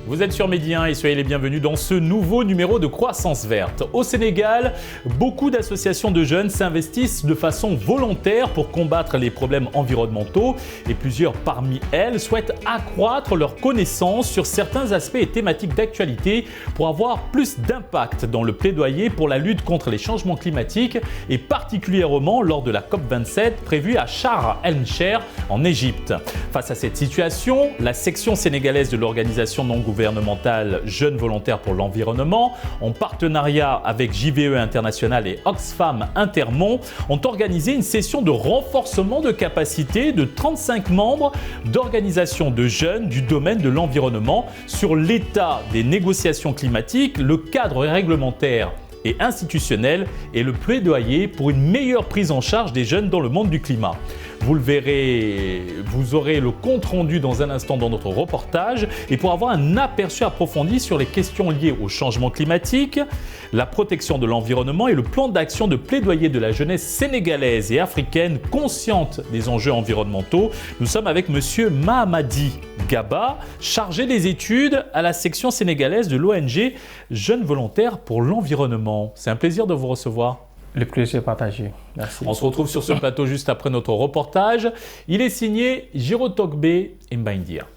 Vous êtes sur Midi 1 et soyez les bienvenus dans ce nouveau numéro de Croissance Verte. Au Sénégal, beaucoup d'associations de jeunes s'investissent de façon volontaire pour combattre les problèmes environnementaux et plusieurs parmi elles souhaitent accroître leurs connaissances sur certains aspects et thématiques d'actualité pour avoir plus d'impact dans le plaidoyer pour la lutte contre les changements climatiques et particulièrement lors de la COP27 prévue à Sharm el-Sheikh en Égypte. Face à cette situation, la section sénégalaise de l'organisation non gouvernementale Jeunes volontaires pour l'environnement, en partenariat avec JVE International et Oxfam Intermont, ont organisé une session de renforcement de capacité de 35 membres d'organisations de jeunes du domaine de l'environnement sur l'état des négociations climatiques, le cadre réglementaire et institutionnel et le plaidoyer pour une meilleure prise en charge des jeunes dans le monde du climat. Vous le verrez, vous aurez le compte-rendu dans un instant dans notre reportage. Et pour avoir un aperçu approfondi sur les questions liées au changement climatique, la protection de l'environnement et le plan d'action de plaidoyer de la jeunesse sénégalaise et africaine consciente des enjeux environnementaux, nous sommes avec Monsieur Mahamadi Gaba, chargé des études à la section sénégalaise de l'ONG Jeunes volontaires pour l'environnement. C'est un plaisir de vous recevoir. Le plaisir partagé. Merci. On se retrouve sur ce plateau juste après notre reportage. Il est signé Girotokbe Mbaindir.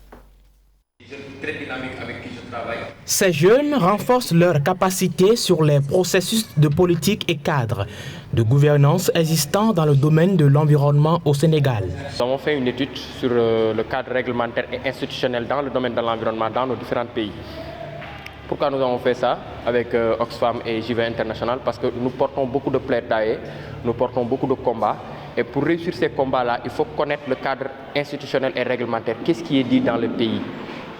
Ces jeunes renforcent leurs capacités sur les processus de politique et cadres de gouvernance existants dans le domaine de l'environnement au Sénégal. Nous avons fait une étude sur le cadre réglementaire et institutionnel dans le domaine de l'environnement dans nos différents pays. Pourquoi nous avons fait ça avec Oxfam et JVE International? Parce que nous portons beaucoup de plaidoyer, nous portons beaucoup de combats. Et pour réussir ces combats-là, il faut connaître le cadre institutionnel et réglementaire. Qu'est-ce qui est dit dans le pays?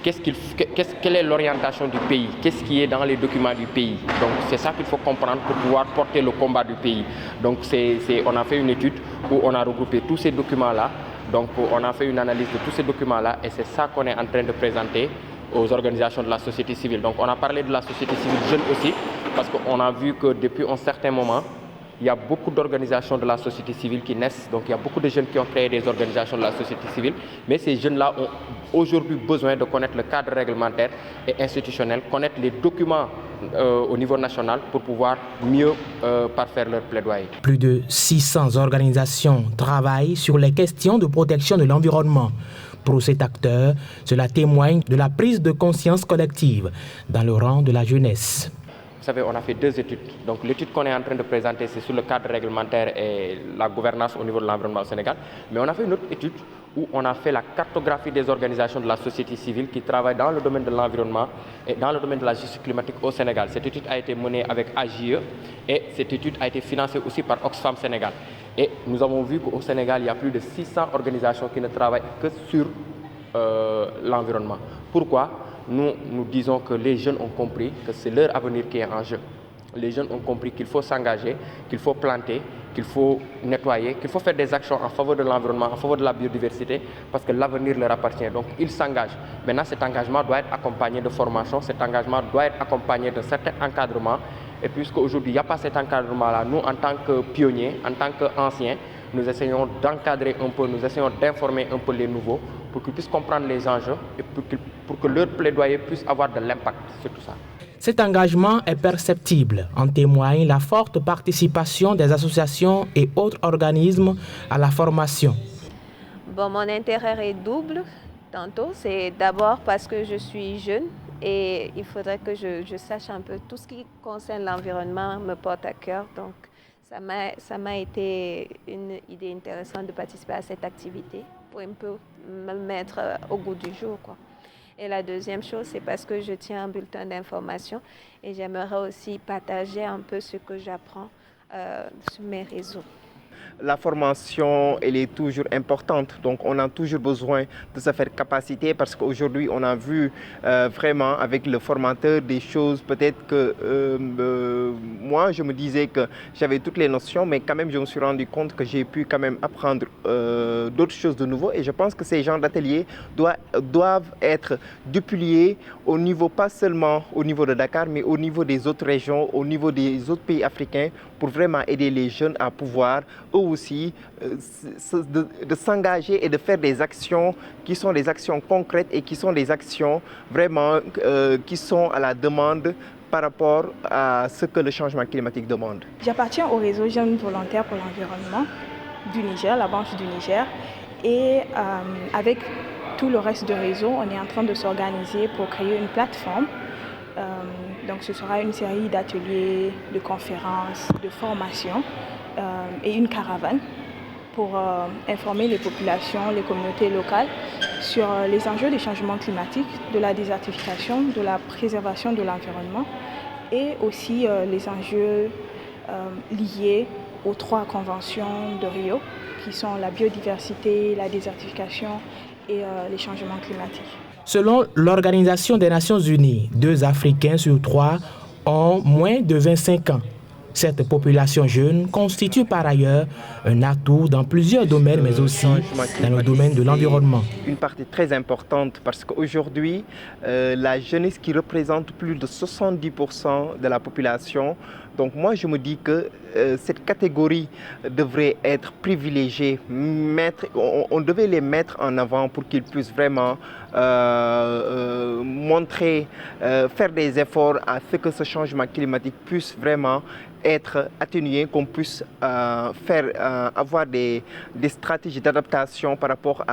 Quelle est l'orientation du pays? Qu'est-ce qui est dans les documents du pays? Donc c'est ça qu'il faut comprendre pour pouvoir porter le combat du pays. Donc on a fait une étude où on a regroupé tous ces documents-là. Donc on a fait une analyse de tous ces documents-là et c'est ça qu'on est en train de présenter aux organisations de la société civile. Donc on a parlé de la société civile jeune aussi, parce qu'on a vu que depuis un certain moment, il y a beaucoup d'organisations de la société civile qui naissent. Donc il y a beaucoup de jeunes qui ont créé des organisations de la société civile. Mais ces jeunes-là ont aujourd'hui besoin de connaître le cadre réglementaire et institutionnel, connaître les documents au niveau national pour pouvoir mieux parfaire leur plaidoyer. Plus de 600 organisations travaillent sur les questions de protection de l'environnement. Pour cet acteur, cela témoigne de la prise de conscience collective dans le rang de la jeunesse. Vous savez, on a fait deux études. Donc l'étude qu'on est en train de présenter, c'est sur le cadre réglementaire et la gouvernance au niveau de l'environnement au Sénégal. Mais on a fait une autre étude où on a fait la cartographie des organisations de la société civile qui travaillent dans le domaine de l'environnement et dans le domaine de la justice climatique au Sénégal. Cette étude a été menée avec AJE et cette étude a été financée aussi par Oxfam Sénégal. Et nous avons vu qu'au Sénégal, il y a plus de 600 organisations qui ne travaillent que sur l'environnement. Pourquoi? Nous disons que les jeunes ont compris que c'est leur avenir qui est en jeu. Les jeunes ont compris qu'il faut s'engager, qu'il faut planter, qu'il faut nettoyer, qu'il faut faire des actions en faveur de l'environnement, en faveur de la biodiversité, parce que l'avenir leur appartient. Donc ils s'engagent. Maintenant, cet engagement doit être accompagné de formation, cet engagement doit être accompagné d'un certain encadrement. Et puisqu'aujourd'hui, il n'y a pas cet encadrement-là, nous, en tant que pionniers, en tant qu'anciens, nous essayons d'encadrer un peu, nous essayons d'informer un peu les nouveaux pour qu'ils puissent comprendre les enjeux et pour que leur plaidoyer puisse avoir de l'impact sur tout ça. Cet engagement est perceptible, en témoigne la forte participation des associations et autres organismes à la formation. Bon, mon intérêt est double. Tantôt, c'est d'abord parce que je suis jeune et il faudrait que je sache un peu tout ce qui concerne l'environnement me porte à cœur. Donc, ça m'a été une idée intéressante de participer à cette activité pour un peu me mettre au goût du jour, quoi. Et la deuxième chose, c'est parce que je tiens un bulletin d'information et j'aimerais aussi partager un peu ce que j'apprends sur mes réseaux. La formation, elle est toujours importante, donc on a toujours besoin de se faire capaciter parce qu'aujourd'hui on a vu vraiment avec le formateur des choses, peut-être que moi je me disais que j'avais toutes les notions, mais quand même je me suis rendu compte que j'ai pu quand même apprendre d'autres choses de nouveau et je pense que ces genres d'ateliers doivent être dupliés au niveau, pas seulement au niveau de Dakar, mais au niveau des autres régions, au niveau des autres pays africains pour vraiment aider les jeunes à pouvoir aussi de s'engager et de faire des actions qui sont des actions concrètes et qui sont des actions vraiment qui sont à la demande par rapport à ce que le changement climatique demande. J'appartiens au réseau Jeunes Volontaires pour l'Environnement du Niger, la branche du Niger, et avec tout le reste du réseau, on est en train de s'organiser pour créer une plateforme. Donc ce sera une série d'ateliers, de conférences, de formations et une caravane pour informer les populations, les communautés locales sur les enjeux des changements climatiques, de la désertification, de la préservation de l'environnement et aussi les enjeux liés aux 3 conventions de Rio qui sont la biodiversité, la désertification et les changements climatiques. Selon l'Organisation des Nations Unies, 2 Africains sur 3 ont moins de 25 ans. Cette population jeune constitue par ailleurs un atout dans plusieurs domaines, mais aussi dans le domaine de l'environnement. Une partie très importante parce qu'aujourd'hui, la jeunesse qui représente plus de 70% de la population, donc moi je me dis que cette catégorie devrait être privilégiée, on devait les mettre en avant pour qu'ils puissent vraiment montrer, faire des efforts à ce que ce changement climatique puisse vraiment être atténué, qu'on puisse avoir des stratégies d'adaptation par rapport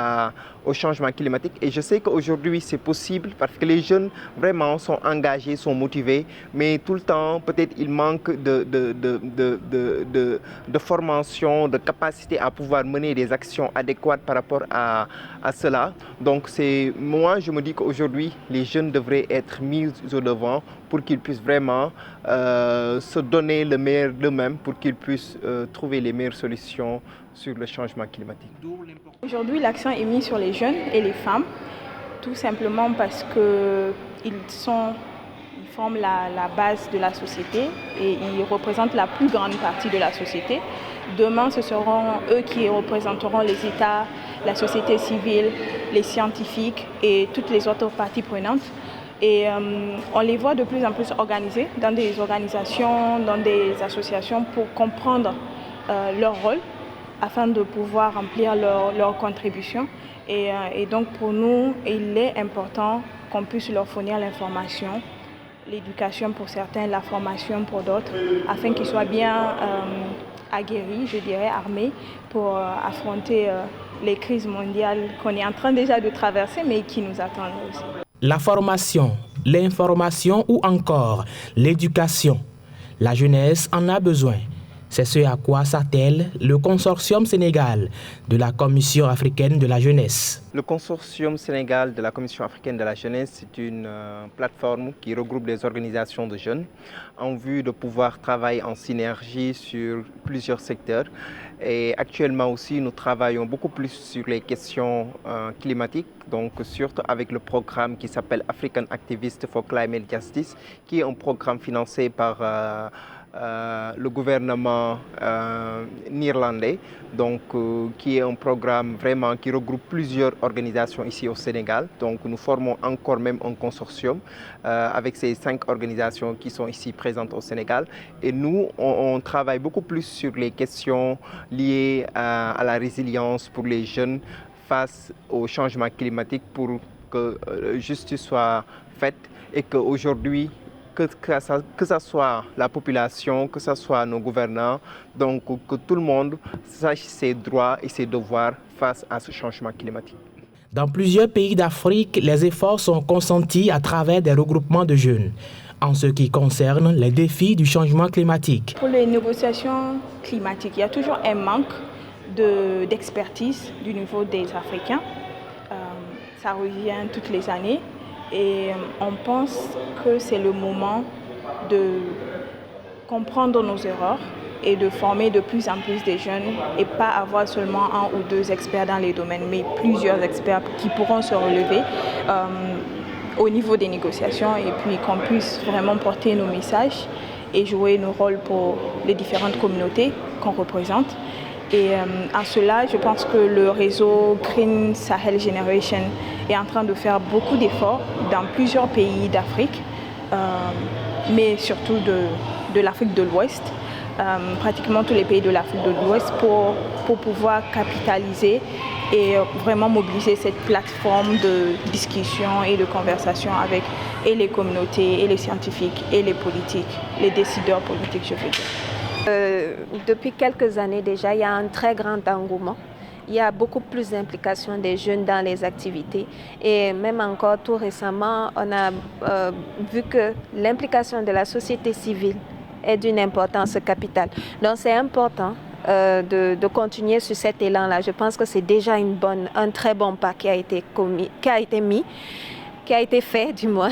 au changement climatique. Et je sais qu'aujourd'hui c'est possible parce que les jeunes vraiment sont engagés, sont motivés, mais tout le temps peut-être il manque de formation, de capacité à pouvoir mener des actions adéquates par rapport à cela. Donc moi je me dis qu'aujourd'hui les jeunes devraient être mis au devant pour qu'ils puissent vraiment se donner le meilleur d'eux-mêmes, pour qu'ils puissent trouver les meilleures solutions sur le changement climatique. Aujourd'hui, l'accent est mis sur les jeunes et les femmes, tout simplement parce qu'ils forment la base de la société et ils représentent la plus grande partie de la société. Demain, ce seront eux qui représenteront les États, la société civile, les scientifiques et toutes les autres parties prenantes. Et on les voit de plus en plus organisés dans des organisations, dans des associations pour comprendre leur rôle afin de pouvoir remplir leur contribution. Et donc pour nous, il est important qu'on puisse leur fournir l'information, l'éducation pour certains, la formation pour d'autres, afin qu'ils soient bien aguerris, je dirais, armés pour affronter les crises mondiales qu'on est en train déjà de traverser, mais qui nous attendent aussi. La formation, l'information ou encore l'éducation. La jeunesse en a besoin. C'est ce à quoi s'attelle le Consortium Sénégal de la Commission africaine de la jeunesse. Le Consortium Sénégal de la Commission africaine de la jeunesse, c'est une plateforme qui regroupe des organisations de jeunes en vue de pouvoir travailler en synergie sur plusieurs secteurs. Et actuellement aussi, nous travaillons beaucoup plus sur les questions climatiques, donc surtout avec le programme qui s'appelle African Activists for Climate Justice, qui est un programme financé par le gouvernement néerlandais, donc qui est un programme vraiment qui regroupe plusieurs organisations ici au Sénégal. Donc nous formons encore même un consortium avec ces 5 organisations qui sont ici présentes au Sénégal. Et nous, on travaille beaucoup plus sur les questions liées à la résilience pour les jeunes face au changement climatique pour que justice soit faite et qu'aujourd'hui, que ce soit la population, que ce soit nos gouvernants, donc que tout le monde sache ses droits et ses devoirs face à ce changement climatique. Dans plusieurs pays d'Afrique, les efforts sont consentis à travers des regroupements de jeunes en ce qui concerne les défis du changement climatique. Pour les négociations climatiques, il y a toujours un manque d'expertise du niveau des Africains. Ça revient toutes les années. Et on pense que c'est le moment de comprendre nos erreurs et de former de plus en plus des jeunes et pas avoir seulement 1 ou 2 experts dans les domaines, mais plusieurs experts qui pourront se relever au niveau des négociations et puis qu'on puisse vraiment porter nos messages et jouer nos rôles pour les différentes communautés qu'on représente. Et en cela, je pense que le réseau Green Sahel Generation est en train de faire beaucoup d'efforts dans plusieurs pays d'Afrique, mais surtout de l'Afrique de l'Ouest, pratiquement tous les pays de l'Afrique de l'Ouest pour pouvoir capitaliser et vraiment mobiliser cette plateforme de discussion et de conversation avec et les communautés, et les scientifiques, et les politiques, les décideurs politiques, je veux dire. Depuis quelques années déjà, il y a un très grand engouement. Il y a beaucoup plus d'implication des jeunes dans les activités. Et même encore tout récemment, on a vu que l'implication de la société civile est d'une importance capitale. Donc c'est important de continuer sur cet élan-là. Je pense que c'est déjà un très bon pas qui a été fait du moins.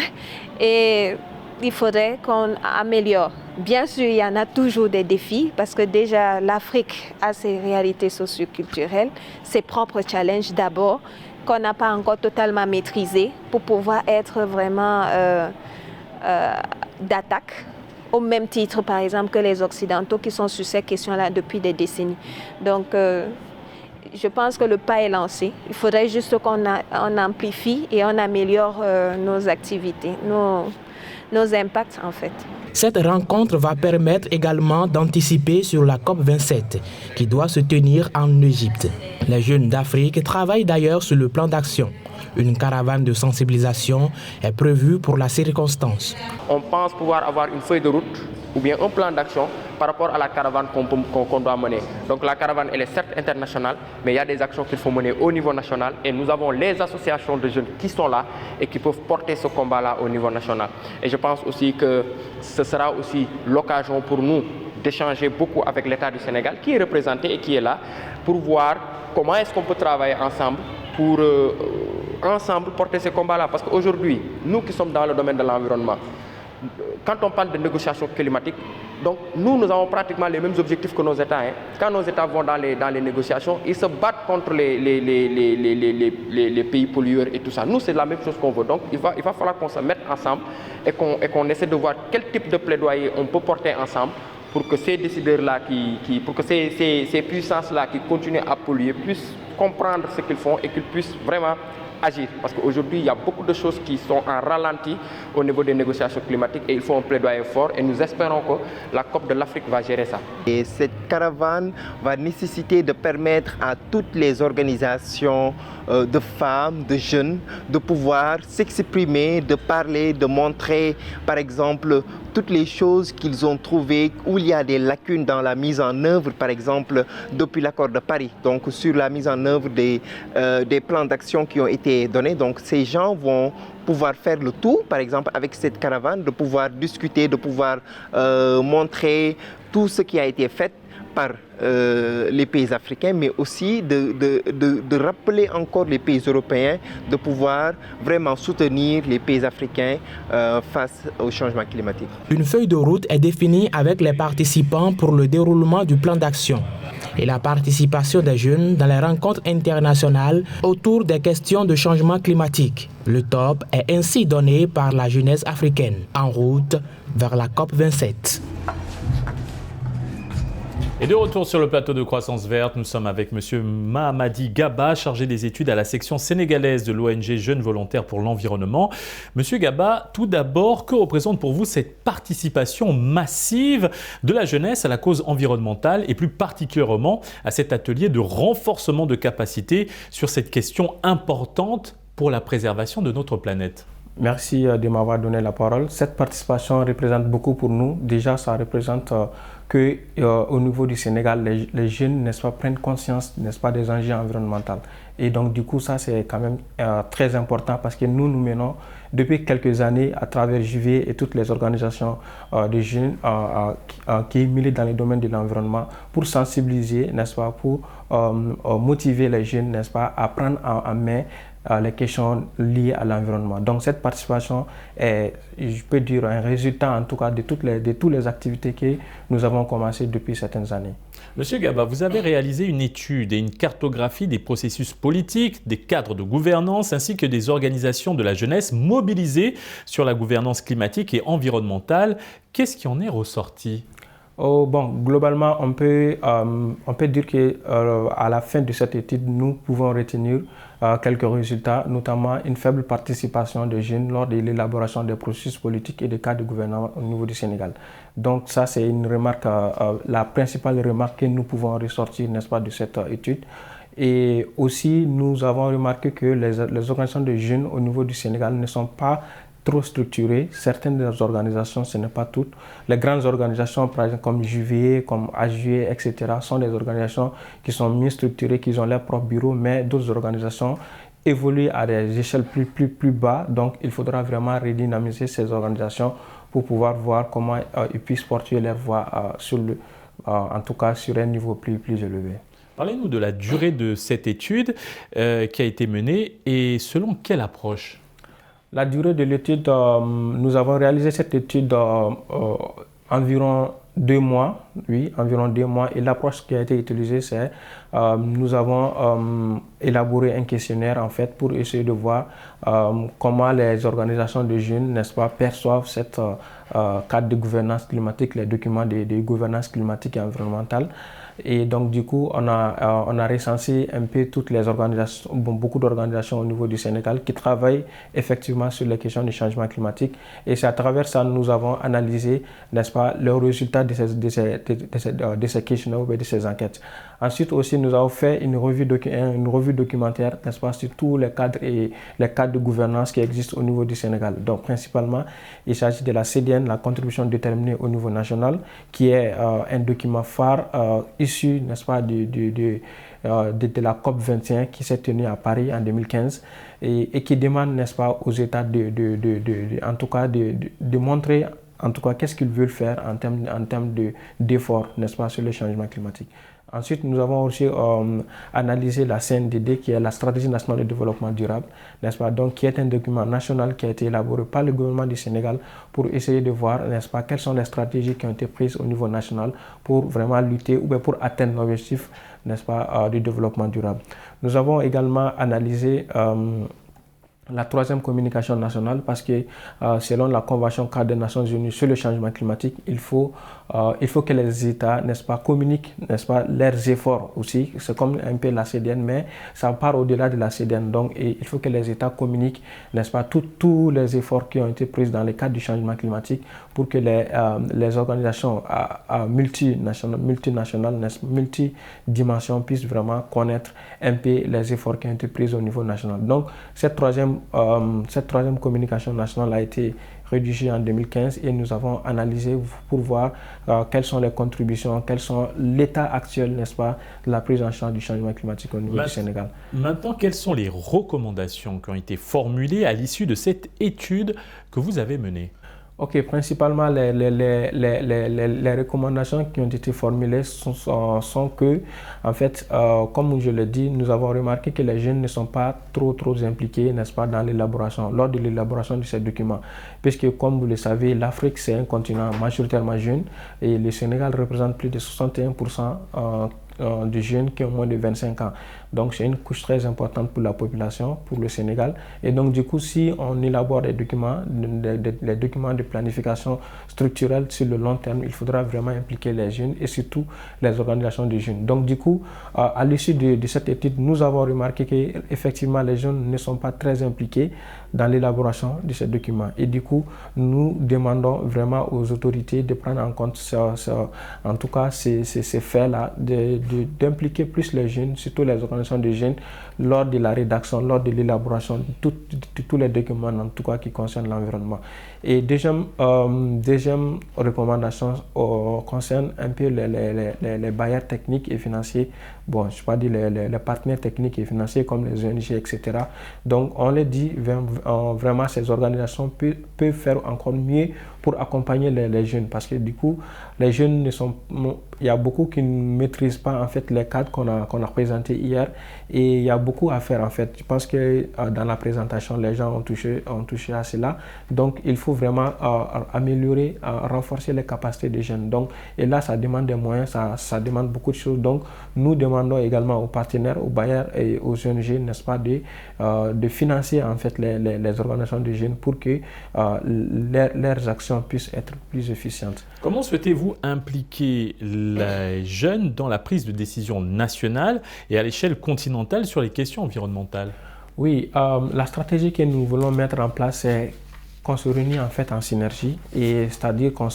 Et il faudrait qu'on améliore. Bien sûr, il y en a toujours des défis parce que déjà l'Afrique a ses réalités socioculturelles, ses propres challenges d'abord, qu'on n'a pas encore totalement maîtrisés pour pouvoir être vraiment d'attaque. Au même titre, par exemple, que les Occidentaux qui sont sur ces questions-là depuis des décennies. Donc, je pense que le pas est lancé. Il faudrait juste qu'on amplifie et on améliore nos activités, nos impacts en fait. Cette rencontre va permettre également d'anticiper sur la COP27 qui doit se tenir en Égypte. Les jeunes d'Afrique travaillent d'ailleurs sur le plan d'action. Une caravane de sensibilisation est prévue pour la circonstance. On pense pouvoir avoir une feuille de route ou bien un plan d'action par rapport à la caravane qu'on doit mener. Donc la caravane, elle est certes internationale, mais il y a des actions qu'il faut mener au niveau national et nous avons les associations de jeunes qui sont là et qui peuvent porter ce combat-là au niveau national. Et je pense aussi que ce sera aussi l'occasion pour nous d'échanger beaucoup avec l'État du Sénégal qui est représenté et qui est là pour voir comment est-ce qu'on peut travailler ensemble pour ensemble porter ces combats-là. Parce qu'aujourd'hui, nous qui sommes dans le domaine de l'environnement, quand on parle de négociations climatiques, donc nous avons pratiquement les mêmes objectifs que nos États. Hein. Quand nos États vont dans les négociations, ils se battent contre les pays pollueurs et tout ça. Nous, c'est la même chose qu'on veut. Donc il va falloir qu'on se mette ensemble et qu'on essaie de voir quel type de plaidoyer on peut porter ensemble pour que ces décideurs-là, pour que ces puissances-là qui continuent à polluer puissent comprendre ce qu'ils font et qu'ils puissent vraiment agir. Parce qu'aujourd'hui, il y a beaucoup de choses qui sont en ralenti au niveau des négociations climatiques et il faut un plaidoyer fort et nous espérons que la COP de l'Afrique va gérer ça. Et cette caravane va nécessiter de permettre à toutes les organisations de femmes, de jeunes, de pouvoir s'exprimer, de parler, de montrer, par exemple, toutes les choses qu'ils ont trouvées, où il y a des lacunes dans la mise en œuvre, par exemple, depuis l'accord de Paris. Donc, sur la mise en œuvre des plans d'action qui ont été donnés. Donc, ces gens vont pouvoir faire le tour, par exemple, avec cette caravane, de pouvoir discuter, de pouvoir montrer tout ce qui a été fait par les pays africains, mais aussi de rappeler encore les pays européens de pouvoir vraiment soutenir les pays africains face au changement climatique. Une feuille de route est définie avec les participants pour le déroulement du plan d'action et la participation des jeunes dans les rencontres internationales autour des questions de changement climatique. Le top est ainsi donné par la jeunesse africaine en route vers la COP27. Et de retour sur le plateau de Croissance Verte, nous sommes avec M. Mahamadi Gaba, chargé des études à la section sénégalaise de l'ONG Jeunes Volontaires pour l'Environnement. Monsieur Gaba, tout d'abord, que représente pour vous cette participation massive de la jeunesse à la cause environnementale et plus particulièrement à cet atelier de renforcement de capacité sur cette question importante pour la préservation de notre planète? Merci de m'avoir donné la parole. Cette participation représente beaucoup pour nous. Déjà, ça représente qu'au niveau du Sénégal, les jeunes, n'est-ce pas, prennent conscience, n'est-ce pas, des enjeux environnementaux. Et donc, du coup, ça, c'est quand même très important parce que nous menons depuis quelques années à travers JV et toutes les organisations de jeunes qui militent dans les domaines de l'environnement pour sensibiliser, n'est-ce pas, pour motiver les jeunes, n'est-ce pas, à prendre en main les questions liées à l'environnement. Donc cette participation est, je peux dire, un résultat en tout cas de toutes les activités que nous avons commencées depuis certaines années. Monsieur Gaba, vous avez réalisé une étude et une cartographie des processus politiques, des cadres de gouvernance ainsi que des organisations de la jeunesse mobilisées sur la gouvernance climatique et environnementale. Qu'est-ce qui en est ressorti ? Bon, globalement, on peut dire qu'à la fin de cette étude, nous pouvons retenir quelques résultats, notamment une faible participation des jeunes lors de l'élaboration des processus politiques et des cadres de gouvernement au niveau du Sénégal. Donc ça, c'est une remarque, la principale remarque que nous pouvons ressortir, n'est-ce pas, de cette étude. Et aussi, nous avons remarqué que les organisations de jeunes au niveau du Sénégal ne sont pas trop structurées. Certaines des organisations, ce n'est pas toutes. Les grandes organisations, par exemple comme JVA, comme AJE, etc., sont des organisations qui sont mieux structurées, qui ont leurs propres bureaux, mais d'autres organisations évoluent à des échelles plus bas. Donc, il faudra vraiment redynamiser ces organisations pour pouvoir voir comment ils puissent porter leur voix en tout cas sur un niveau plus élevé. Parlez-nous de la durée de cette étude qui a été menée et selon quelle approche? La durée de l'étude, nous avons réalisé cette étude environ 2 mois, oui, environ 2 mois. Et l'approche qui a été utilisée, c'est nous avons élaboré un questionnaire en fait pour essayer de voir comment les organisations de jeunes, n'est-ce pas, perçoivent cette cadre de gouvernance climatique, les documents de gouvernance climatique et environnementale. Et donc, du coup, on a recensé un peu toutes les organisations, beaucoup d'organisations au niveau du Sénégal qui travaillent effectivement sur les questions du changement climatique. Et c'est à travers ça que nous avons analysé, n'est-ce pas, les résultats de ces questionnaires ou de ces enquêtes. Ensuite aussi, nous avons fait une revue documentaire, n'est-ce pas, sur tous les cadres et les cadres de gouvernance qui existent au niveau du Sénégal. Donc, principalement, il s'agit de la CDN, la contribution déterminée au niveau national, qui est un document phare issu, n'est-ce pas, de la COP21 qui s'est tenue à Paris en 2015 et qui demande, n'est-ce pas, aux États en tout cas de montrer en tout cas qu'est-ce qu'ils veulent faire en termes d'efforts, n'est-ce pas, sur le changement climatique. Ensuite, nous avons aussi analysé la CNDD, qui est la Stratégie nationale de développement durable, n'est-ce pas, donc qui est un document national qui a été élaboré par le gouvernement du Sénégal pour essayer de voir, n'est-ce pas, quelles sont les stratégies qui ont été prises au niveau national pour vraiment lutter ou bien pour atteindre l'objectif, n'est-ce pas, du développement durable. Nous avons également analysé la 3e communication nationale parce que selon la Convention cadre des Nations Unies sur le changement climatique, il faut que les États, n'est-ce pas, communiquent, n'est-ce pas, leurs efforts aussi. C'est comme un peu la CDN, mais ça part au-delà de la CDN. Donc, il faut que les États communiquent, n'est-ce pas, tous les efforts qui ont été pris dans le cadre du changement climatique pour que les organisations multinationales, multidimensions puissent vraiment connaître un peu les efforts qui ont été pris au niveau national. Donc, cette troisième communication nationale a été rédigée en 2015 et nous avons analysé pour voir quelles sont les contributions, quels sont l'état actuel, n'est-ce pas, de la prise en charge du changement climatique au niveau du Sénégal. Maintenant, quelles sont les recommandations qui ont été formulées à l'issue de cette étude que vous avez menée? Ok, principalement les recommandations qui ont été formulées sont que, en fait, comme je l'ai dit, nous avons remarqué que les jeunes ne sont pas trop impliqués, n'est-ce pas, dans lors de l'élaboration de ces documents. Puisque, comme vous le savez, l'Afrique, c'est un continent majoritairement jeune et le Sénégal représente plus de 61% de jeunes qui ont moins de 25 ans. Donc, c'est une couche très importante pour la population, pour le Sénégal. Et donc, du coup, si on élabore des documents de planification structurelle sur le long terme, il faudra vraiment impliquer les jeunes et surtout les organisations de jeunes. Donc, du coup, à l'issue de cette étude, nous avons remarqué qu'effectivement, les jeunes ne sont pas très impliqués dans l'élaboration de ces documents. Et du coup, nous demandons vraiment aux autorités de prendre en compte en tout cas ces faits-là, d'impliquer plus les jeunes, surtout les organisations de jeunes, lors de la rédaction, lors de l'élaboration de tous les documents en tout cas qui concernent l'environnement. Et deuxième recommandation concerne un peu les bailleurs techniques et financiers, bon, je ne vais pas dire les partenaires techniques et financiers comme les ONG, etc. Donc, on le dit, vraiment, ces organisations peuvent faire encore mieux pour accompagner les jeunes parce que du coup, les jeunes il y a beaucoup qui ne maîtrisent pas en fait les cadres qu'on a présentés hier et il y a beaucoup à faire en fait. Je pense que dans la présentation, les gens ont touché à cela. Donc il faut vraiment améliorer, renforcer les capacités des jeunes. Donc, et là, ça demande des moyens, ça demande beaucoup de choses. Donc nous demandons également aux partenaires, aux bailleurs et aux ONG, n'est-ce pas, de financer en fait les organisations de jeunes pour que leurs actions puissent être plus efficientes. Comment souhaitez-vous impliquer les jeunes dans la prise de décision nationale et à l'échelle continentale sur les questions environnementales? Oui, la stratégie que nous voulons mettre en place, c'est qu'on se réunit en fait en synergie, et c'est-à-dire qu'on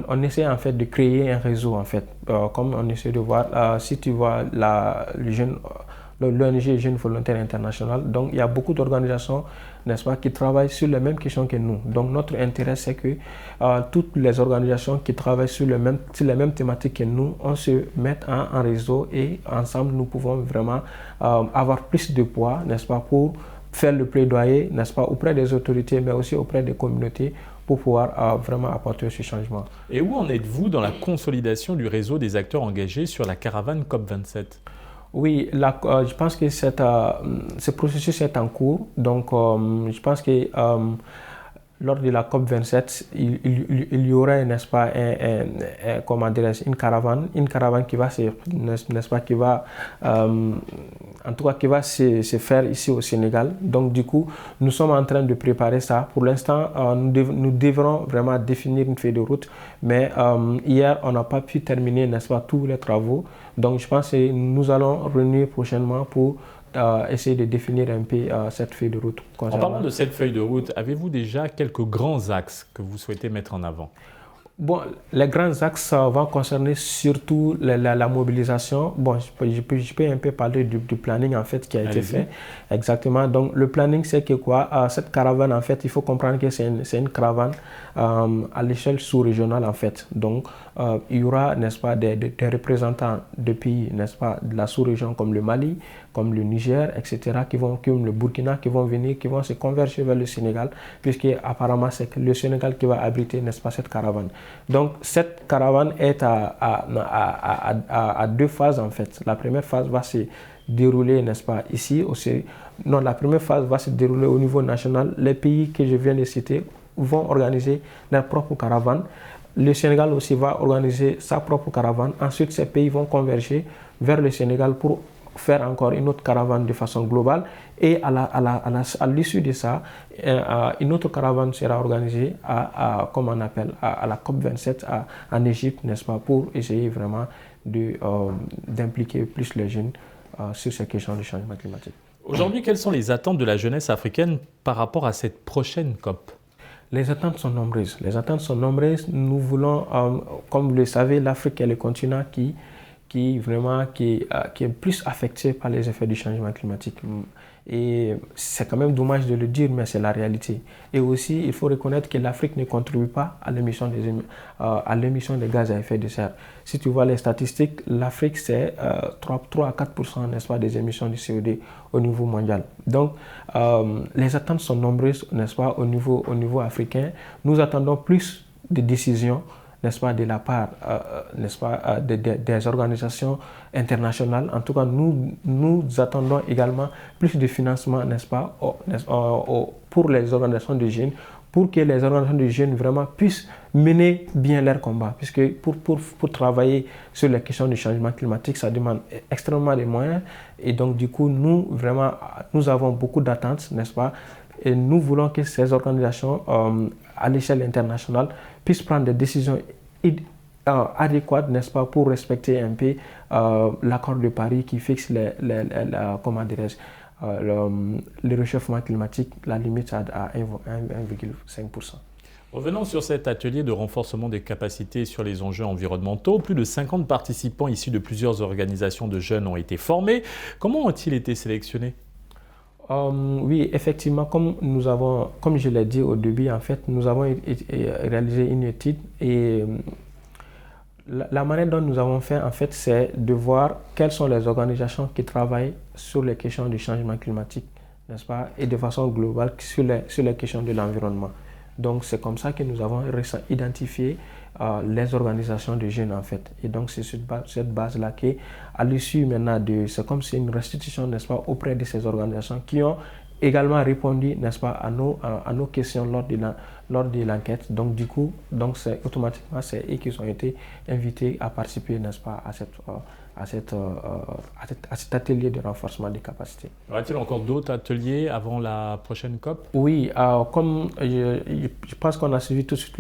on essaie en fait de créer un réseau en fait, comme on essaie de voir, si tu vois l'ONG Jeunes Volontaires International, donc il y a beaucoup d'organisations, n'est-ce pas, qui travaillent sur les mêmes questions que nous. Donc notre intérêt, c'est que toutes les organisations qui travaillent sur les mêmes thématiques que nous, on se mette en réseau, et ensemble nous pouvons vraiment avoir plus de poids, n'est-ce pas, pour faire le plaidoyer, n'est-ce pas, auprès des autorités, mais aussi auprès des communautés, pour pouvoir vraiment apporter ce changement. Et où en êtes-vous dans la consolidation du réseau des acteurs engagés sur la caravane COP27? Oui, je pense que ce processus est en cours. Donc, je pense que lors de la COP27, il y aura, n'est-ce pas, comment dirais-je, une caravane qui va n'est-ce pas, qui va, en tout cas, qui va se faire ici au Sénégal. Donc, du coup, nous sommes en train de préparer ça. Pour l'instant, nous devrons vraiment définir une feuille de route. Mais hier, on n'a pas pu terminer, n'est-ce pas, tous les travaux. Donc, je pense que nous allons réunir prochainement pour essayer de définir un peu cette feuille de route. En parlant de cette feuille de route, avez-vous déjà quelques grands axes que vous souhaitez mettre en avant? Bon, les grands axes vont concerner surtout la mobilisation. Bon, je peux un peu parler du planning en fait qui a été fait. Exactement. Donc le planning, c'est que quoi? Cette caravane, en fait, il faut comprendre que c'est une caravane à l'échelle sous-régionale en fait. Donc il y aura, n'est-ce pas, des représentants de pays, n'est-ce pas, de la sous-région comme le Mali, comme le Niger, etc., comme le Burkina, qui vont venir, qui vont se converger vers le Sénégal, puisque apparemment c'est le Sénégal qui va abriter, n'est-ce pas, cette caravane. Donc cette caravane est à deux phases en fait. La première phase va se dérouler, n'est-ce pas, ici aussi. Non, la première phase va se dérouler au niveau national. Les pays que je viens de citer vont organiser leur propre caravane. Le Sénégal aussi va organiser sa propre caravane. Ensuite, ces pays vont converger vers le Sénégal pour faire encore une autre caravane de façon globale, et à l'issue de ça, une autre caravane sera organisée comme on appelle, à la COP27 en Égypte, n'est-ce pas, pour essayer vraiment d'impliquer plus les jeunes sur ces questions de changement climatique. Aujourd'hui, quelles sont les attentes de la jeunesse africaine par rapport à cette prochaine COP? Les attentes sont nombreuses. Nous voulons, comme vous le savez, l'Afrique est le continent qui est plus affecté par les effets du changement climatique. Et c'est quand même dommage de le dire, mais c'est la réalité. Et aussi, il faut reconnaître que l'Afrique ne contribue pas à l'émission des gaz à effet de serre. Si tu vois les statistiques, l'Afrique, c'est 3 à 4%, n'est-ce pas, des émissions de CO2 au niveau mondial. Donc, les attentes sont nombreuses, n'est-ce pas, au niveau africain. Nous attendons plus de décisions, n'est-ce pas, de la part, n'est-ce pas, des organisations internationales. En tout cas, nous attendons également plus de financement, n'est-ce pas, pour les organisations de jeunes, pour que les organisations de jeunes vraiment puissent mener bien leur combat. Puisque pour travailler sur les questions du changement climatique, ça demande extrêmement de moyens. Et donc, du coup, nous avons beaucoup d'attentes, n'est-ce pas, et nous voulons que ces organisations, à l'échelle internationale, puissent prendre des décisions adéquates, n'est-ce pas, pour respecter un peu l'accord de Paris qui fixe comment dirais-je, le réchauffement climatique, la limite à 1,5%. Revenons sur cet atelier de renforcement des capacités sur les enjeux environnementaux. Plus de 50 participants issus de plusieurs organisations de jeunes ont été formés. Comment ont-ils été sélectionnés? Oui, effectivement, comme je l'ai dit au début, en fait, nous avons réalisé une étude, et la manière dont nous avons fait, en fait, c'est de voir quelles sont les organisations qui travaillent sur les questions du changement climatique, n'est-ce pas, et de façon globale sur les questions de l'environnement. Donc c'est comme ça que nous avons identifié les organisations de jeunes en fait. Et donc c'est cette base-là qui, à l'issue maintenant c'est comme si une restitution, n'est-ce pas, auprès de ces organisations qui ont également répondu, n'est-ce pas, à nos questions lors de l'enquête. Donc du coup, c'est automatiquement c'est eux qui ont été invités à participer, n'est-ce pas, à cet atelier de renforcement des capacités. Y aura-t-il encore d'autres ateliers avant la prochaine COP? Oui, comme je pense qu'on a suivi tout de suite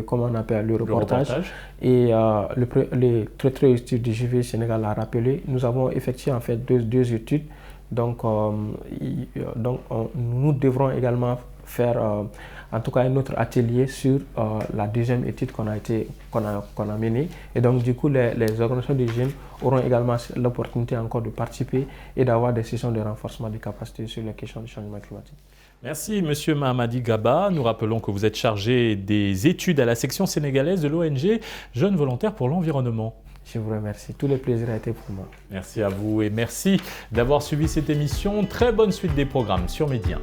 comment on appelle, le reportage. Et le très étude du JV Sénégal l'a rappelé, nous avons effectué en fait deux études. Donc, nous devrons également faire en tout cas un autre atelier sur la deuxième étude qu'on a menée. Et donc du coup, les organisations des jeunes auront également l'opportunité encore de participer et d'avoir des sessions de renforcement des capacités sur les questions du changement climatique. Merci Monsieur Mahamadi Gaba. Nous rappelons que vous êtes chargé des études à la section sénégalaise de l'ONG Jeunes Volontaires pour l'Environnement. Je vous remercie. Tout le plaisir a été pour moi. Merci à vous et merci d'avoir suivi cette émission. Très bonne suite des programmes sur Média.